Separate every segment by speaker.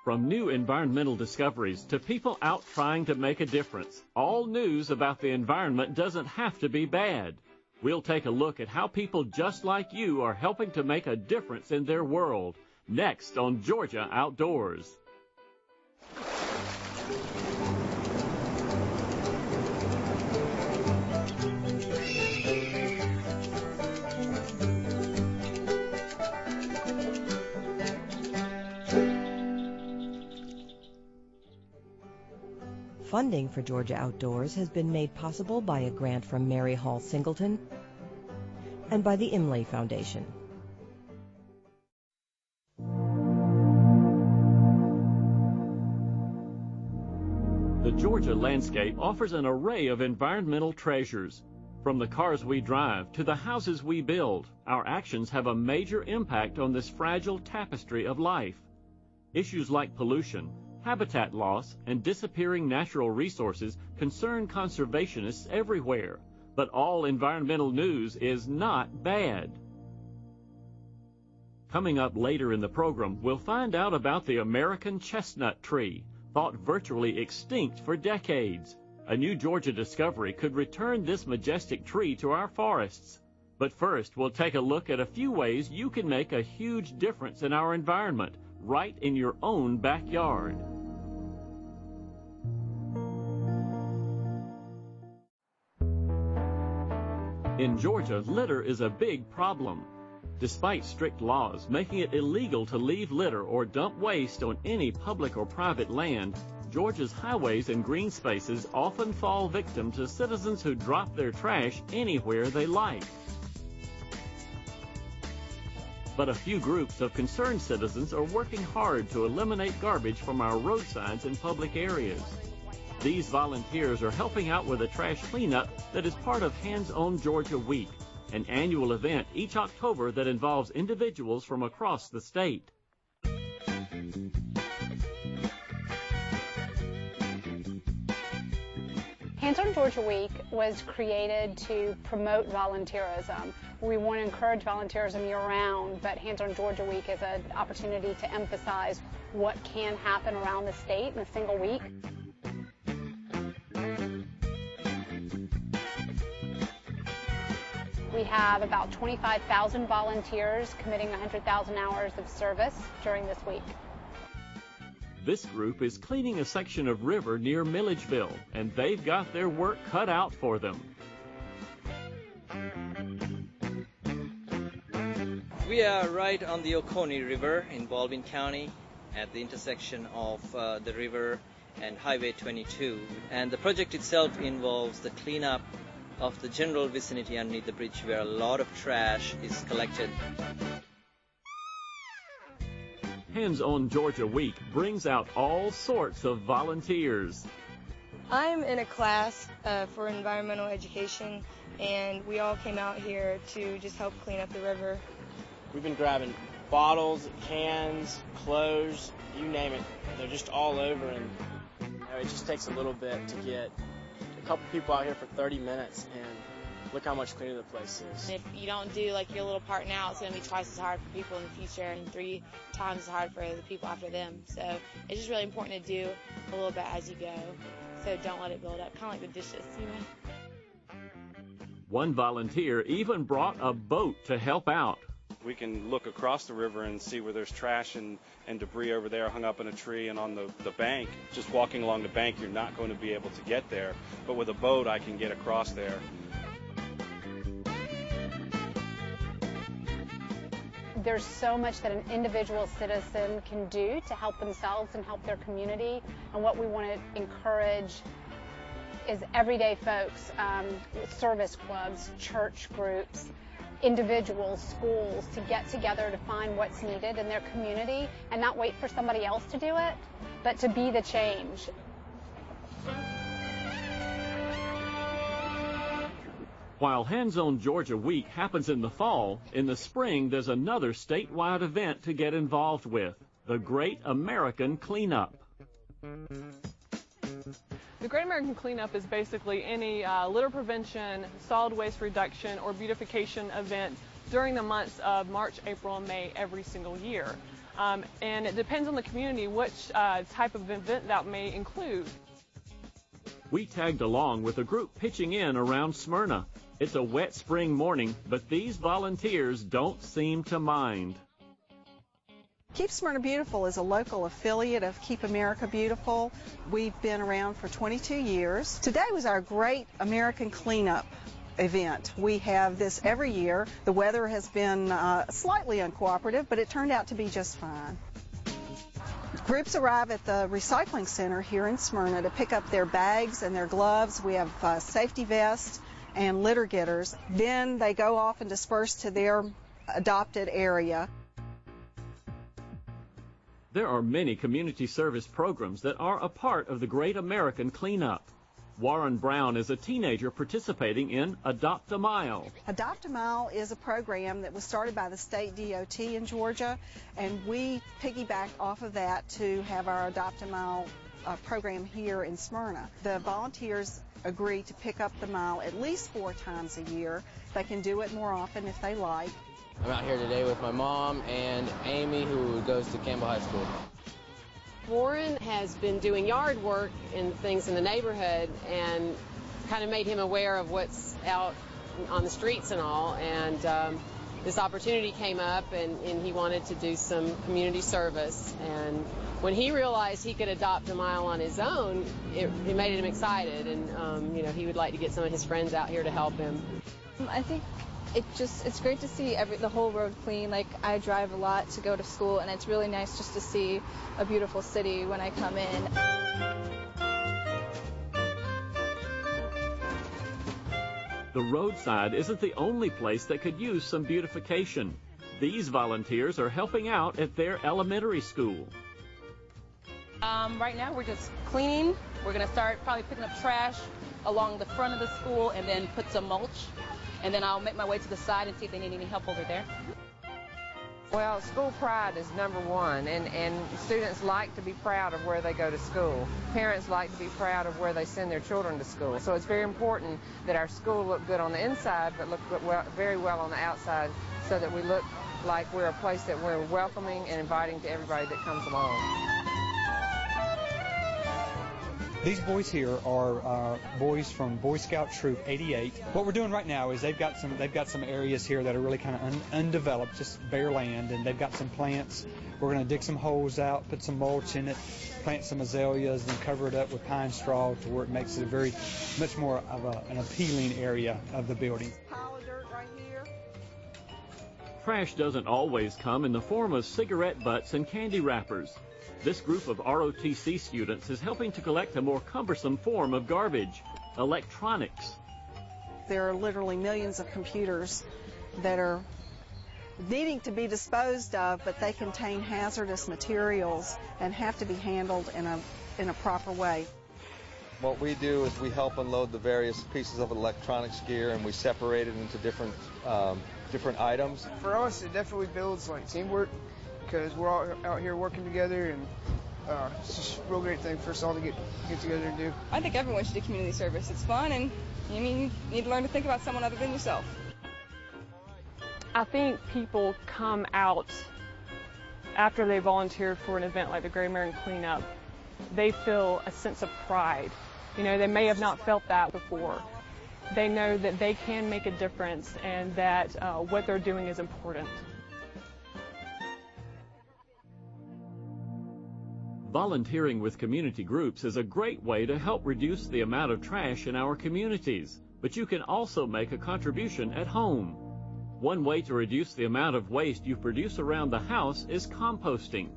Speaker 1: From new environmental discoveries to people out trying to make a difference, all news about the environment doesn't have to be bad. We'll take a look at how people just like you are helping to make a difference in their world. Next on Georgia Outdoors.
Speaker 2: Funding for Georgia Outdoors has been made possible by a grant from Mary Hall Singleton and by the Imlay Foundation.
Speaker 1: The Georgia landscape offers an array of environmental treasures. From the cars we drive to the houses we build, our actions have a major impact on this fragile tapestry of life. Issues like pollution, habitat loss, and disappearing natural resources concern conservationists everywhere, but all environmental news is not bad. Coming up later in the program, we'll find out about the American chestnut tree, thought virtually extinct for decades. A new Georgia discovery could return this majestic tree to our forests. But first, we'll take a look at a few ways you can make a huge difference in our environment, right in your own backyard. In Georgia, litter is a big problem. Despite strict laws making it illegal to leave litter or dump waste on any public or private land, Georgia's highways and green spaces often fall victim to citizens who drop their trash anywhere they like. But a few groups of concerned citizens are working hard to eliminate garbage from our roadsides and public areas. These volunteers are helping out with a trash cleanup that is part of Hands On Georgia Week, an annual event each October that involves individuals from across the state.
Speaker 3: Hands On Georgia Week was created to promote volunteerism. We want to encourage volunteerism year-round, but Hands On Georgia Week is an opportunity to emphasize what can happen around the state in a single week. We have about 25,000 volunteers committing 100,000 hours of service during this week.
Speaker 1: This group is cleaning a section of river near Milledgeville, and they've got their work cut out for them.
Speaker 4: We are right on the Oconee River in Baldwin County at the intersection of the river and Highway 22. And the project itself involves the cleanup of the general vicinity underneath the bridge where a lot of trash is collected.
Speaker 1: Hands On Georgia Week brings out all sorts of volunteers.
Speaker 5: I'm in a class for environmental education, and we all came out here to just help clean up the river.
Speaker 6: We've been grabbing bottles, cans, clothes, you name it. They're just all over, and it just takes a little bit to get a couple people out here for 30 minutes, and look how much cleaner the place is.
Speaker 7: If you don't do like your little part now, it's going to be twice as hard for people in the future and 3 times as hard for the people after them. So it's just really important to do a little bit as you go. So don't let it build up, kind of like the dishes, you know.
Speaker 1: One volunteer even brought a boat to help out.
Speaker 8: We can look across the river and see where there's trash and debris over there hung up in a tree and on the bank. Just walking along the bank, you're not going to be able to get there. But with a boat, I can get across there.
Speaker 3: There's so much that an individual citizen can do to help themselves and help their community. And what we want to encourage is everyday folks, service clubs, church groups, individuals, schools, to get together to find what's needed in their community and not wait for somebody else to do it, but to be the change.
Speaker 1: While Hands On Georgia Week happens in the fall, in the spring there's another statewide event to get involved with, the Great American Cleanup.
Speaker 9: The Great American Cleanup is basically any litter prevention, solid waste reduction, or beautification event during the months of March, April, and May every single year. and it depends on the community which type of event that may include.
Speaker 1: We tagged along with a group pitching in around Smyrna. It's a wet spring morning, but these volunteers don't seem to mind.
Speaker 10: Keep Smyrna Beautiful is a local affiliate of Keep America Beautiful. We've been around for 22 years. Today was our Great American Cleanup event. We have this every year. The weather has been slightly uncooperative, but it turned out to be just fine. Groups arrive at the recycling center here in Smyrna to pick up their bags and their gloves. We have safety vests and litter getters. Then they go off and disperse to their adopted area.
Speaker 1: There are many community service programs that are a part of the Great American Cleanup. Warren Brown is a teenager participating in Adopt a Mile.
Speaker 10: Adopt a Mile is a program that was started by the state DOT in Georgia, and we piggybacked off of that to have our Adopt a Mile program here in Smyrna. The volunteers agree to pick up the mile at least 4 times a year. They can do it more often if they like.
Speaker 11: I'm out here today with my mom and Amy, who goes to Campbell High School.
Speaker 12: Warren has been doing yard work and things in the neighborhood and kind of made him aware of what's out on the streets and all. And this opportunity came up, and he wanted to do some community service. And when he realized he could adopt a mile on his own, it made him excited. And you know, he would like to get some of his friends out here to help him.
Speaker 13: I think it's great to see the whole road clean. Like, I drive a lot to go to school, and it's really nice just to see a beautiful city when I come in.
Speaker 1: The roadside isn't the only place that could use some beautification. These volunteers are helping out at their elementary school.
Speaker 14: Right now we're just cleaning. We're going to start probably picking up trash along the front of the school and then put some mulch. And then I'll make my way to the side and see if they need any help over there.
Speaker 15: Well, school pride is number one, and students like to be proud of where they go to school. Parents like to be proud of where they send their children to school. So it's very important that our school look good on the inside, but look very well on the outside, so that we look like we're a place that we're welcoming and inviting to everybody that comes along.
Speaker 16: These boys here are boys from Boy Scout Troop 88. What we're doing right now is they've got some areas here that are really kind of undeveloped, just bare land, and they've got some plants. We're going to dig some holes out, put some mulch in it, plant some azaleas, and cover it up with pine straw to where it makes it a very much more of an appealing area of the building.
Speaker 10: Pile of dirt right here.
Speaker 1: Trash doesn't always come in the form of cigarette butts and candy wrappers. This group of ROTC students is helping to collect a more cumbersome form of garbage, electronics.
Speaker 10: There are literally millions of computers that are needing to be disposed of, but they contain hazardous materials and have to be handled in a proper way.
Speaker 17: What we do is we help unload the various pieces of electronics gear, and we separate it into different items.
Speaker 18: For us, it definitely builds like teamwork, because we're all out here working together, and it's just a real great thing for us all to get together and do.
Speaker 5: I think everyone should do community service. It's fun, and you need to learn to think about someone other than yourself.
Speaker 9: I think people come out after they volunteer for an event like the Great American Cleanup. They feel a sense of pride. You know, they may have not felt that before. They know that they can make a difference and that what they're doing is important.
Speaker 1: Volunteering with community groups is a great way to help reduce the amount of trash in our communities, but you can also make a contribution at home. One way to reduce the amount of waste you produce around the house is composting.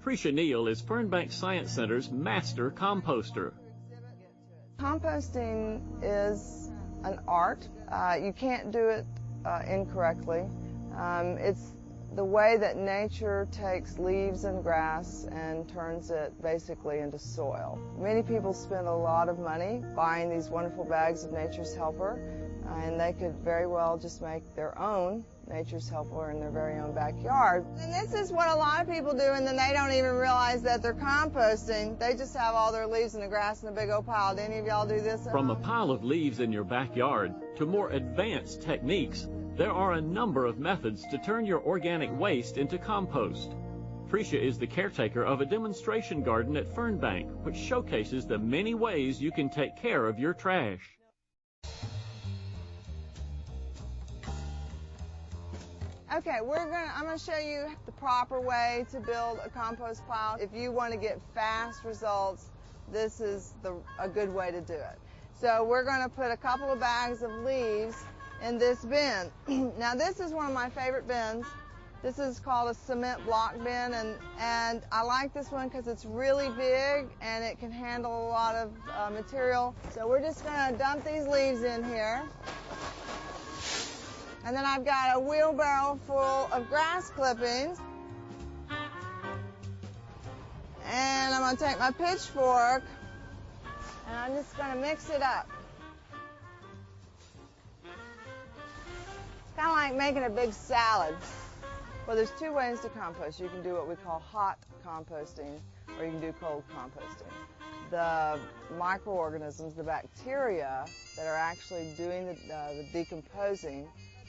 Speaker 1: Tricia Neal is Fernbank Science Center's master composter.
Speaker 19: Composting is an art. You can't do it incorrectly. It's the way that nature takes leaves and grass and turns it basically into soil. Many people spend a lot of money buying these wonderful bags of Nature's Helper, and they could very well just make their own Nature's Helper in their very own backyard. And this is what a lot of people do, and then they don't even realize that they're composting. They just have all their leaves and the grass in a big old pile. Do any of y'all do this?
Speaker 1: From a pile of leaves in your backyard to more advanced techniques, there are a number of methods to turn your organic waste into compost. Tricia is the caretaker of a demonstration garden at Fernbank, which showcases the many ways you can take care of your trash.
Speaker 19: Okay, I'm going to show you the proper way to build a compost pile. If you want to get fast results, this is a good way to do it. So we're going to put a couple of bags of leaves in this bin. Now this is one of my favorite bins. This is called a cement block bin, and I like this one because it's really big and it can handle a lot of material. So we're just going to dump these leaves in here. And then I've got a wheelbarrow full of grass clippings. And I'm going to take my pitchfork and I'm just going to mix it up. It's kind of like making a big salad. Well, there's two ways to compost. You can do what we call hot composting, or you can do cold composting. The microorganisms, the bacteria that are actually doing the decomposing,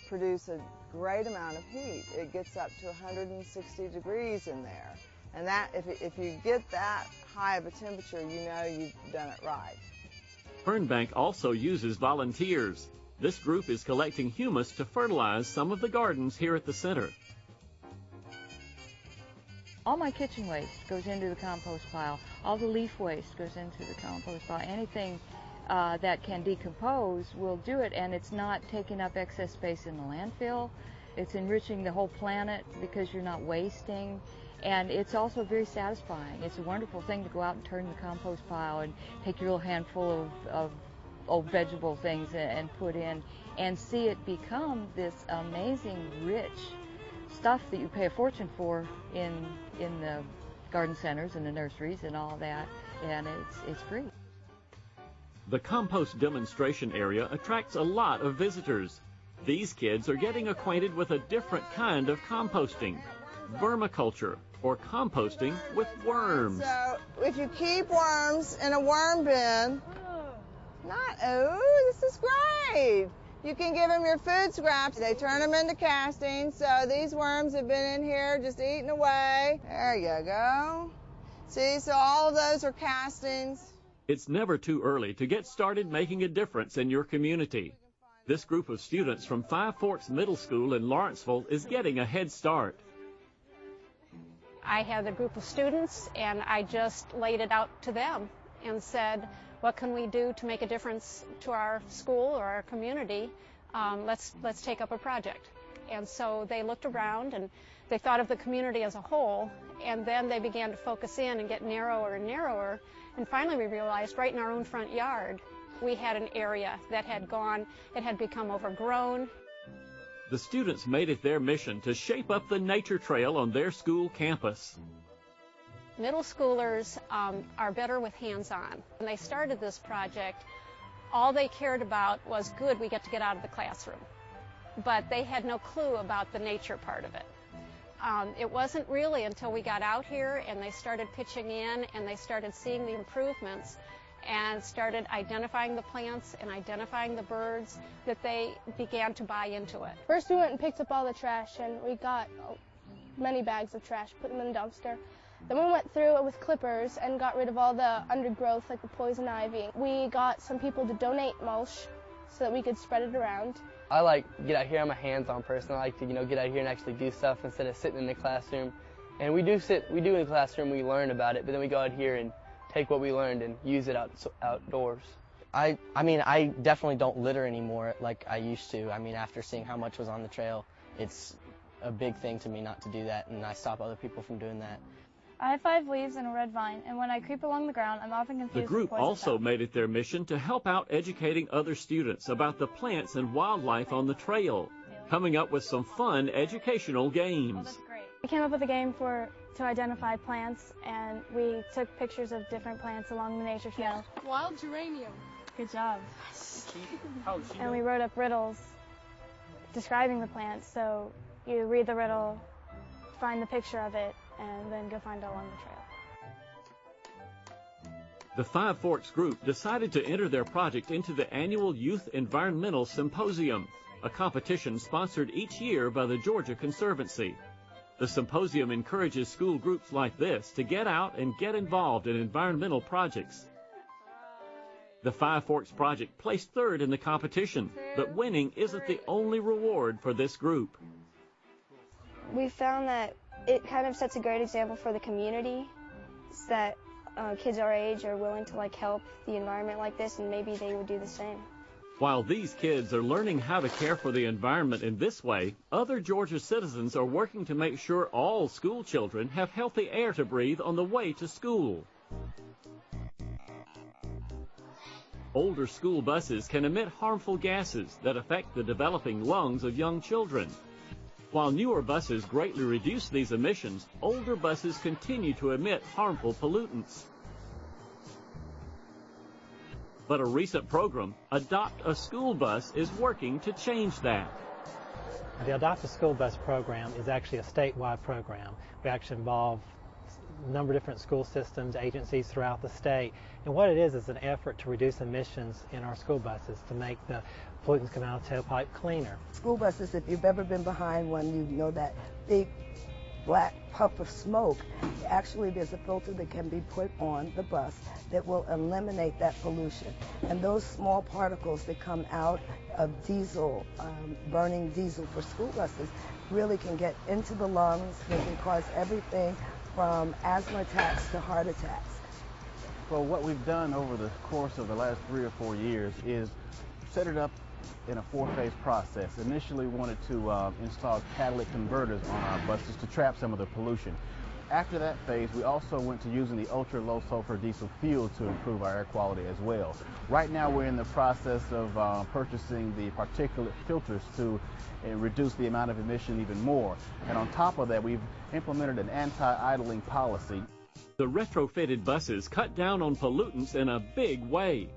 Speaker 19: produce a great amount of heat. It gets up to 160 degrees in there. And that, if you get that high of a temperature, you know you've done it right.
Speaker 1: Fernbank also uses volunteers. This group is collecting humus to fertilize some of the gardens here at the center.
Speaker 20: All my kitchen waste goes into the compost pile. All the leaf waste goes into the compost pile. Anything that can decompose will do it, and it's not taking up excess space in the landfill. It's enriching the whole planet because you're not wasting, and it's also very satisfying. It's a wonderful thing to go out and turn the compost pile and take your little handful of old vegetable things and put in and see it become this amazing, rich stuff that you pay a fortune for in the garden centers and the nurseries and all that, and it's free.
Speaker 1: The compost demonstration area attracts a lot of visitors. These kids are getting acquainted with a different kind of composting, vermiculture, or composting with worms.
Speaker 19: So if you keep worms in a worm bin, this is great. You can give them your food scraps. They turn them into castings. So these worms have been in here just eating away. There you go. See, so all of those are castings.
Speaker 1: It's never too early to get started making a difference in your community. This group of students from Five Forks Middle School in Lawrenceville is getting a head start.
Speaker 3: I had a group of students, and I just laid it out to them and said, what can we do to make a difference to our school or our community? Let's take up a project. And so they looked around and they thought of the community as a whole, and then they began to focus in and get narrower and narrower. And finally we realized right in our own front yard, we had an area that had become overgrown.
Speaker 1: The students made it their mission to shape up the nature trail on their school campus.
Speaker 3: Middle schoolers are better with hands-on. When they started this project, all they cared about was, good, we get to get out of the classroom. But they had no clue about the nature part of it. It wasn't really until we got out here and they started pitching in and they started seeing the improvements and started identifying the plants and identifying the birds that they began to buy into it.
Speaker 21: First we went and picked up all the trash, and we got many bags of trash, put them in the dumpster. Then we went through it with clippers and got rid of all the undergrowth, like the poison ivy. We got some people to donate mulch so that we could spread it around.
Speaker 22: I like to get out here. I'm a hands-on person. I like to, get out here and actually do stuff instead of sitting in the classroom. And we do in the classroom, we learn about it, but then we go out here and take what we learned and use it outdoors.
Speaker 23: I mean, I definitely don't litter anymore like I used to. I mean, after seeing how much was on the trail, it's a big thing to me not to do that, and I stop other people from doing that.
Speaker 24: I have 5 leaves and a red vine, and when I creep along the ground, I'm often confused.
Speaker 1: The group
Speaker 24: with poison
Speaker 1: also
Speaker 24: fountain.
Speaker 1: made it their mission to help out educating other students about the plants and wildlife on the trail, coming up with some fun educational games.
Speaker 24: We came up with a game to identify plants, and we took pictures of different plants along the nature trail.
Speaker 21: Wild geranium.
Speaker 24: Good job. And we wrote up riddles describing the plants, so you read the riddle, find the picture of it, and then go find it along the trail.
Speaker 1: The Five Forks group decided to enter their project into the annual Youth Environmental Symposium, a competition sponsored each year by the Georgia Conservancy. The symposium encourages school groups like this to get out and get involved in environmental projects. The Five Forks project placed third in the competition, but winning isn't the only reward for this group.
Speaker 24: We found that it kind of sets a great example for the community, that kids our age are willing to help the environment like this, and maybe they would do the same.
Speaker 1: While these kids are learning how to care for the environment in this way, other Georgia citizens are working to make sure all school children have healthy air to breathe on the way to school. Older school buses can emit harmful gases that affect the developing lungs of young children. While newer buses greatly reduce these emissions, older buses continue to emit harmful pollutants. But a recent program, Adopt a School Bus, is working to change that.
Speaker 2: The Adopt a School Bus program is actually a statewide program. We actually involve a number of different school systems, agencies throughout the state. And what it is an effort to reduce emissions in our school buses to make the pollutants come out of the tailpipe cleaner.
Speaker 4: School buses, if you've ever been behind one, you know that big black puff of smoke. Actually, there's a filter that can be put on the bus that will eliminate that pollution. And those small particles that come out of diesel, burning diesel for school buses, really can get into the lungs. They can cause everything from asthma attacks to heart attacks.
Speaker 6: Well, what we've done over the course of the last 3 or 4 years is set it up in a 4-phase process. Initially, we wanted to install catalytic converters on our buses to trap some of the pollution. After that phase, we also went to using the ultra-low sulfur diesel fuel to improve our air quality as well. Right now, we're in the process of purchasing the particulate filters to reduce the amount of emission even more. And on top of that, we've implemented an anti-idling policy.
Speaker 1: The retrofitted buses cut down on pollutants in a big way.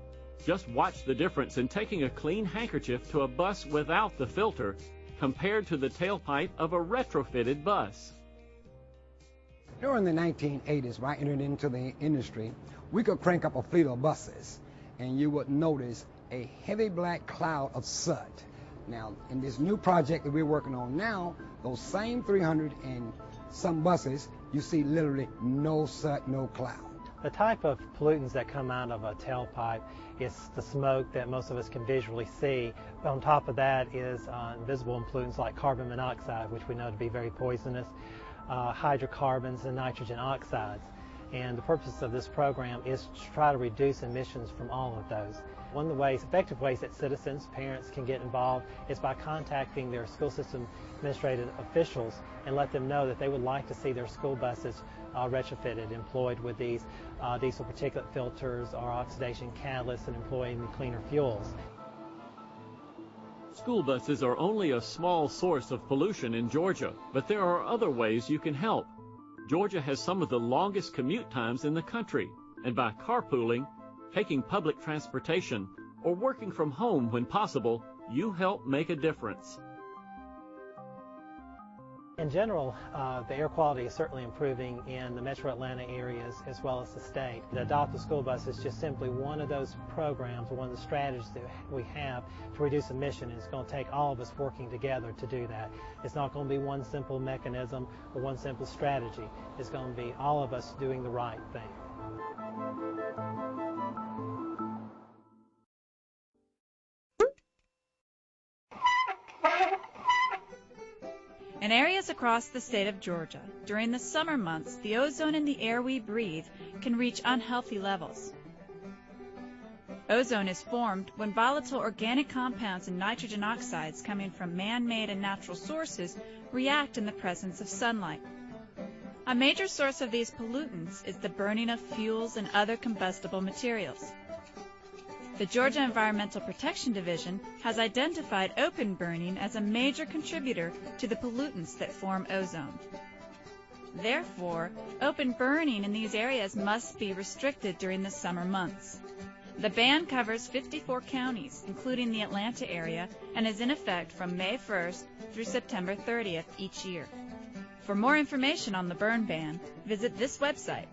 Speaker 1: Just watch the difference in taking a clean handkerchief to a bus without the filter compared to the tailpipe of a retrofitted bus.
Speaker 7: During the 1980s, when I entered into the industry, we could crank up a fleet of buses and you would notice a heavy black cloud of soot. Now, in this new project that we're working on now, those same 300 and some buses, you see literally no soot, no cloud.
Speaker 2: The type of pollutants that come out of a tailpipe is the smoke that most of us can visually see. But on top of that is invisible pollutants like carbon monoxide, which we know to be very poisonous, hydrocarbons and nitrogen oxides. And the purpose of this program is to try to reduce emissions from all of those. One of the effective ways that citizens, parents can get involved is by contacting their school system administrative officials and let them know that they would like to see their school buses retrofitted, employed with these diesel particulate filters or oxidation catalysts and employing cleaner fuels.
Speaker 1: School buses are only a small source of pollution in Georgia, but there are other ways you can help. Georgia has some of the longest commute times in the country, and by carpooling, taking public transportation, or working from home when possible, you help make a difference.
Speaker 2: In general, the air quality is certainly improving in the metro Atlanta areas as well as the state. The Adopt a School Bus is just simply one of those programs, one of the strategies that we have to reduce emission, and it's going to take all of us working together to do that. It's not going to be one simple mechanism or one simple strategy. It's going to be all of us doing the right thing.
Speaker 25: In areas across the state of Georgia, during the summer months, the ozone in the air we breathe can reach unhealthy levels. Ozone is formed when volatile organic compounds and nitrogen oxides coming from man-made and natural sources react in the presence of sunlight. A major source of these pollutants is the burning of fuels and other combustible materials. The Georgia Environmental Protection Division has identified open burning as a major contributor to the pollutants that form ozone. Therefore, open burning in these areas must be restricted during the summer months. The ban covers 54 counties, including the Atlanta area, and is in effect from May 1st through September 30th each year. For more information on the burn ban, visit this website.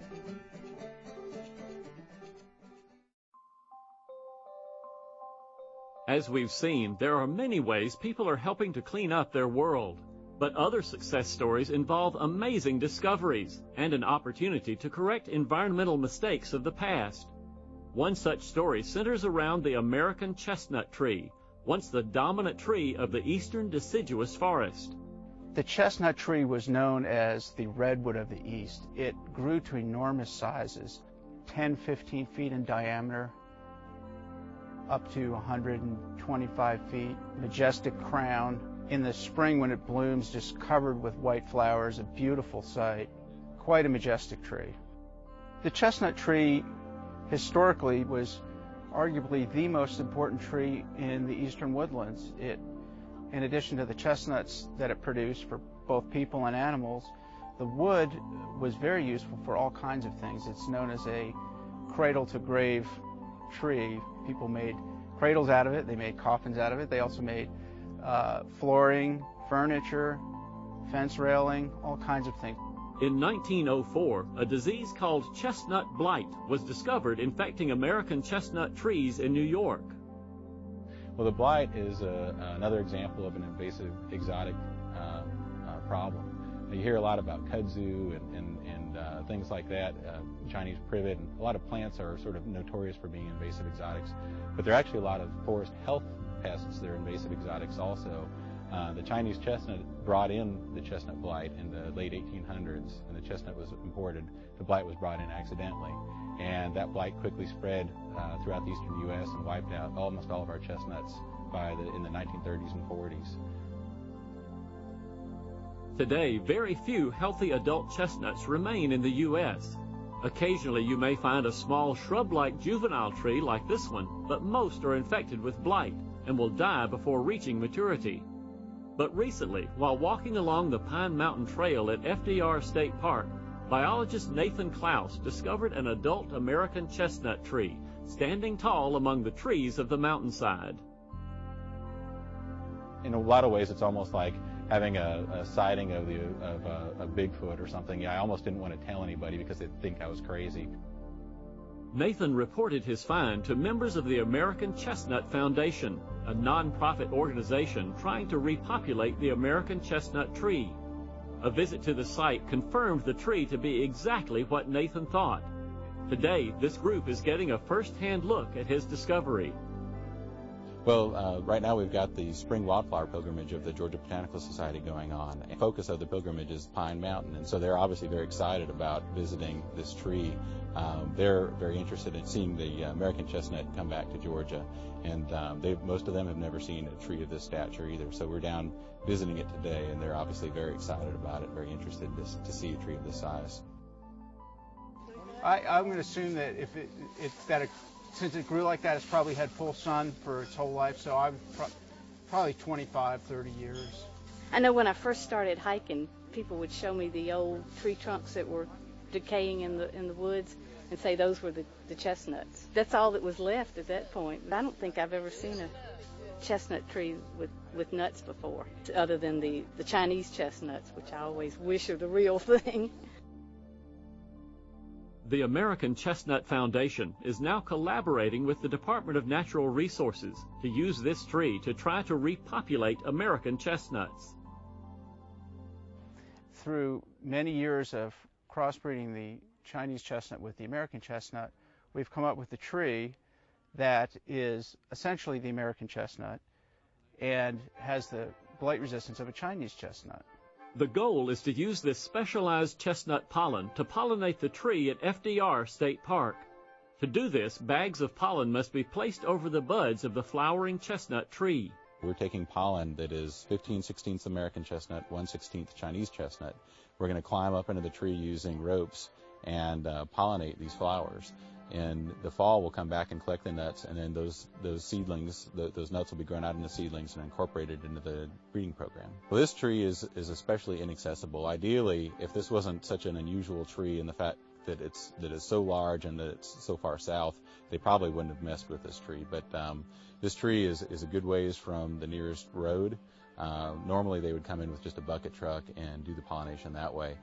Speaker 1: As we've seen, there are many ways people are helping to clean up their world. But other success stories involve amazing discoveries and an opportunity to correct environmental mistakes of the past. One such story centers around the American chestnut tree, once the dominant tree of the eastern deciduous forest.
Speaker 6: The chestnut tree was known as the redwood of the East. It grew to enormous sizes, 10, 15 feet in diameter, up to 125 feet, majestic crown. In the spring when it blooms, just covered with white flowers, a beautiful sight, quite a majestic tree. The chestnut tree historically was arguably the most important tree in the eastern woodlands. It, in addition to the chestnuts that it produced for both people and animals, the wood was very useful for all kinds of things. It's known as a cradle-to-grave tree. People made cradles out of it, they made coffins out of it, they also made flooring, furniture, fence railing, all kinds of things.
Speaker 1: In 1904, a disease called chestnut blight was discovered infecting American chestnut trees in New York.
Speaker 8: Well, the blight is another example of an invasive exotic problem. You hear a lot about kudzu and things like that, Chinese privet, and a lot of plants are sort of notorious for being invasive exotics, but there are actually a lot of forest health pests that are invasive exotics also. The Chinese chestnut brought in the chestnut blight in the late 1800s, and the chestnut was imported. The blight was brought in accidentally, and that blight quickly spread throughout the eastern U.S. and wiped out almost all of our chestnuts in the 1930s and 40s.
Speaker 1: Today, very few healthy adult chestnuts remain in the U.S. Occasionally, you may find a small shrub-like juvenile tree like this one, but most are infected with blight and will die before reaching maturity. But recently, while walking along the Pine Mountain Trail at FDR State Park, biologist Nathan Klaus discovered an adult American chestnut tree standing tall among the trees of the mountainside.
Speaker 8: In a lot of ways, it's almost like having a sighting of a Bigfoot or something. I almost didn't want to tell anybody because they'd think I was crazy.
Speaker 1: Nathan reported his find to members of the American Chestnut Foundation, a non-profit organization trying to repopulate the American chestnut tree. A visit to the site confirmed the tree to be exactly what Nathan thought. Today, this group is getting a first-hand look at his discovery.
Speaker 8: Well, right now we've got the spring wildflower pilgrimage of the Georgia Botanical Society going on. The focus of the pilgrimage is Pine Mountain, and so they're obviously very excited about visiting this tree. They're very interested in seeing the American chestnut come back to Georgia, and most of them have never seen a tree of this stature either. So we're down visiting it today, and they're obviously very excited about it, very interested to see a tree of this size.
Speaker 6: I'm going to assume that since it grew like that, it's probably had full sun for its whole life, so I'm probably 25, 30 years.
Speaker 11: I know when I first started hiking, people would show me the old tree trunks that were decaying in the woods and say those were the chestnuts. That's all that was left at that point. I don't think I've ever seen a chestnut tree with nuts before, other than the Chinese chestnuts, which I always wish are the real thing.
Speaker 1: The American Chestnut Foundation is now collaborating with the Department of Natural Resources to use this tree to try to repopulate American chestnuts.
Speaker 6: Through many years of crossbreeding the Chinese chestnut with the American chestnut, we've come up with a tree that is essentially the American chestnut and has the blight resistance of a Chinese chestnut.
Speaker 1: The goal is to use this specialized chestnut pollen to pollinate the tree at FDR State Park. To do this, bags of pollen must be placed over the buds of the flowering chestnut tree.
Speaker 8: We're taking pollen that is 15/16 American chestnut, 1/16 Chinese chestnut. We're going to climb up into the tree using ropes and pollinate these flowers. In the fall, we'll come back and collect the nuts, and then those seedlings, those nuts will be grown out into seedlings and incorporated into the breeding program. Well, this tree is especially inaccessible. Ideally, if this wasn't such an unusual tree and the fact that it's so large and that it's so far south, they probably wouldn't have messed with this tree. But this tree is a good ways from the nearest road. Normally they would come in with just a bucket truck and do the pollination that way.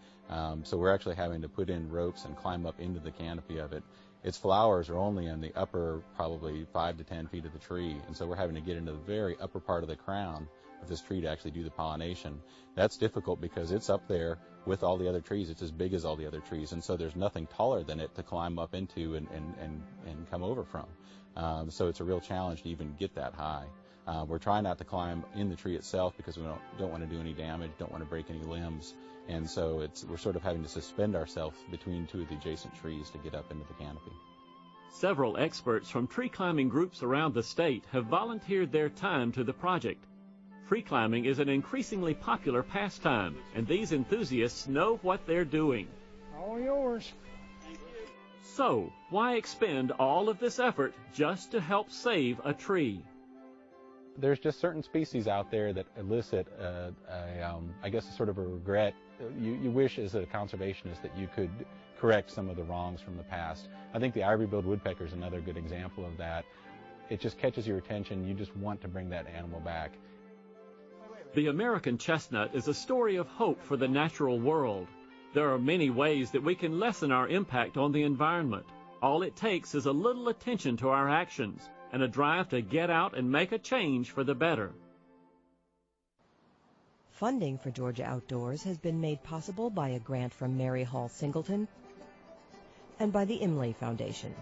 Speaker 8: So we're actually having to put in ropes and climb up into the canopy of it. Its flowers are only in the upper probably 5 to 10 feet of the tree, and so we're having to get into the very upper part of the crown of this tree to actually do the pollination. That's difficult because it's up there with all the other trees. It's as big as all the other trees, and so there's nothing taller than it to climb up into and come over from. So it's a real challenge to even get that high. We're trying not to climb in the tree itself because we don't want to do any damage, don't want to break any limbs, and so we're sort of having to suspend ourselves between two of the adjacent trees to get up into the canopy.
Speaker 1: Several experts from tree climbing groups around the state have volunteered their time to the project. Tree climbing is an increasingly popular pastime, and these enthusiasts know what they're doing.
Speaker 12: All yours.
Speaker 1: So, why expend all of this effort just to help save a tree?
Speaker 8: There's just certain species out there that elicit, I guess, a sort of a regret. You wish as a conservationist that you could correct some of the wrongs from the past. I think the ivory-billed woodpecker is another good example of that. It just catches your attention. You just want to bring that animal back.
Speaker 1: The American chestnut is a story of hope for the natural world. There are many ways that we can lessen our impact on the environment. All it takes is a little attention to our actions and a drive to get out and make a change for the better.
Speaker 13: Funding for Georgia Outdoors has been made possible by a grant from Mary Hall Singleton and by the Imlay Foundation.